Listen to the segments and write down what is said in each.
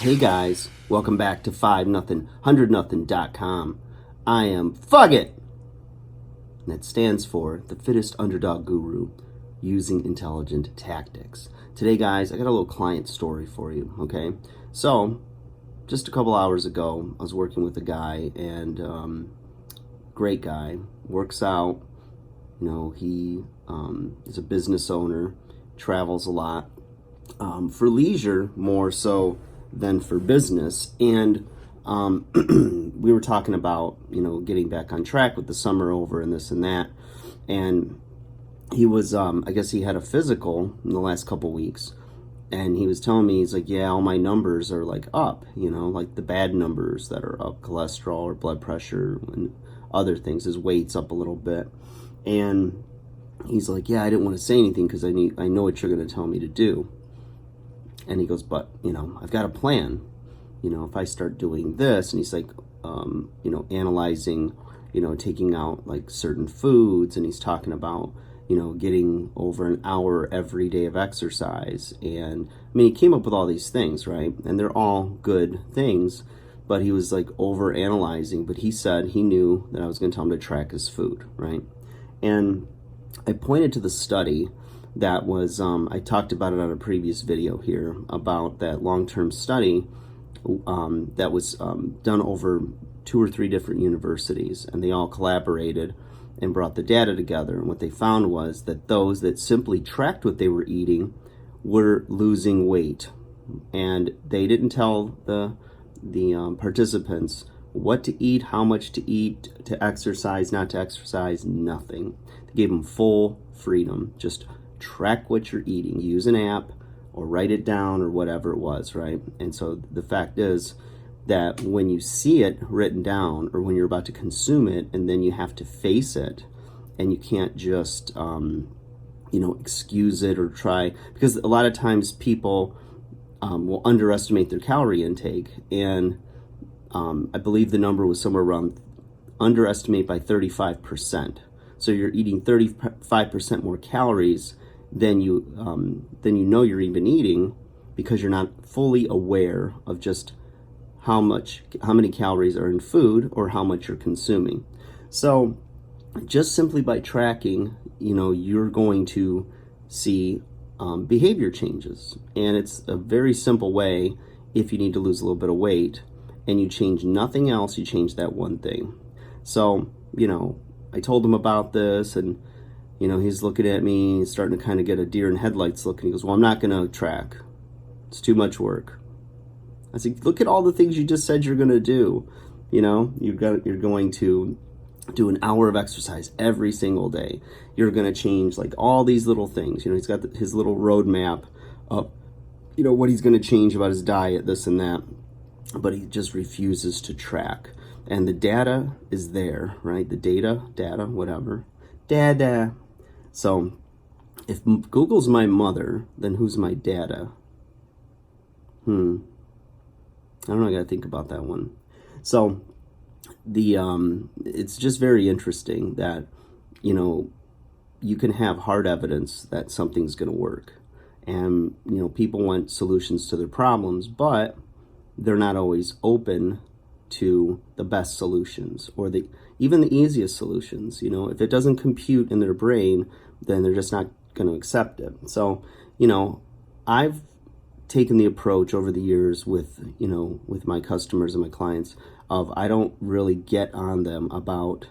Hey guys, welcome back to 5-0, 100-0.com. I am Fugget. And that stands for the fittest underdog guru using intelligent tactics. Today, guys, I got a little client story for you, okay? So, just a couple hours ago, I was working with a guy, and great guy, works out. You know, he is a business owner, travels a lot, for leisure more so than for business. And we were talking about, getting back on track with the summer over and this and that. And he was, I guess he had a physical in the last couple weeks. And he was telling me, he's like, yeah, all my numbers are like up, like the bad numbers that are up, cholesterol or blood pressure and other things. His weight's up a little bit. And he's like, yeah, I didn't want to say anything because I know what you're going to tell me to do. And he goes, but, I've got a plan. If I start doing this, and he's like, analyzing, taking out like certain foods, and he's talking about, getting over an hour every day of exercise. And he came up with all these things, right? And they're all good things, but he was like over analyzing. But he said he knew that I was going to tell him to track his food, right? And I pointed to the study that was, I talked about it on a previous video here, about that long-term study that was done over 2 or 3 different universities, and they all collaborated and brought the data together. And what they found was that those that simply tracked what they were eating were losing weight, and they didn't tell the participants what to eat, how much to eat, to exercise, not to exercise, nothing. They gave them full freedom. Just track what you're eating. Use an app or write it down or whatever it was, right? And so the fact is that when you see it written down, or when you're about to consume it, and then you have to face it, and you can't just excuse it or try, because a lot of times people will underestimate their calorie intake. And I believe the number was somewhere around underestimate by 35%. So you're eating 35% more calories than you you're even eating, because you're not fully aware of just how many calories are in food or how much you're consuming. So just simply by tracking, you're going to see behavior changes. And it's a very simple way. If you need to lose a little bit of weight and you change nothing else, you change that one thing. So, I told him about this, and he's looking at me, he's starting to kind of get a deer in headlights look, and he goes, well, I'm not going to track. It's too much work. I said, look at all the things you just said you're going to do. You're going to do an hour of exercise every single day. You're going to change like all these little things. He's got his little roadmap of, what he's going to change about his diet, this and that. But he just refuses to track. And the data is there, right? The data, whatever. Dada. So if Google's my mother, then who's my dada? I don't know, I gotta think about that one. So it's just very interesting that, you can have hard evidence that something's gonna work. And, people want solutions to their problems, but they're not always open to the best solutions, or even the easiest solutions. If it doesn't compute in their brain, then they're just not going to accept it. So, I've taken the approach over the years with my customers and my clients of, I don't really get on them about,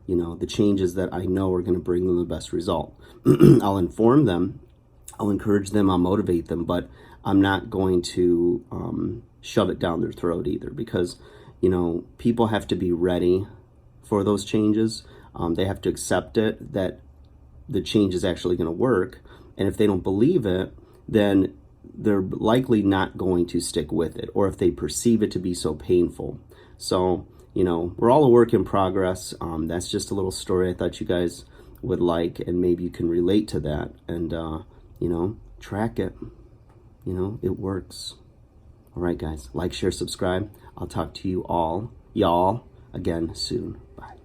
the changes that I know are going to bring them the best result. I'll inform them, I'll encourage them, I'll motivate them, but I'm not going to shove it down their throat either, because people have to be ready for those changes. They have to accept it, that the change is actually going to work. And if they don't believe it, then they're likely not going to stick with it, or if they perceive it to be so painful. So, we're all a work in progress. That's just a little story I thought you guys would like, and maybe you can relate to that. And, track it. It works. All right, guys, like, share, subscribe. I'll talk to you all, y'all, again soon. Bye.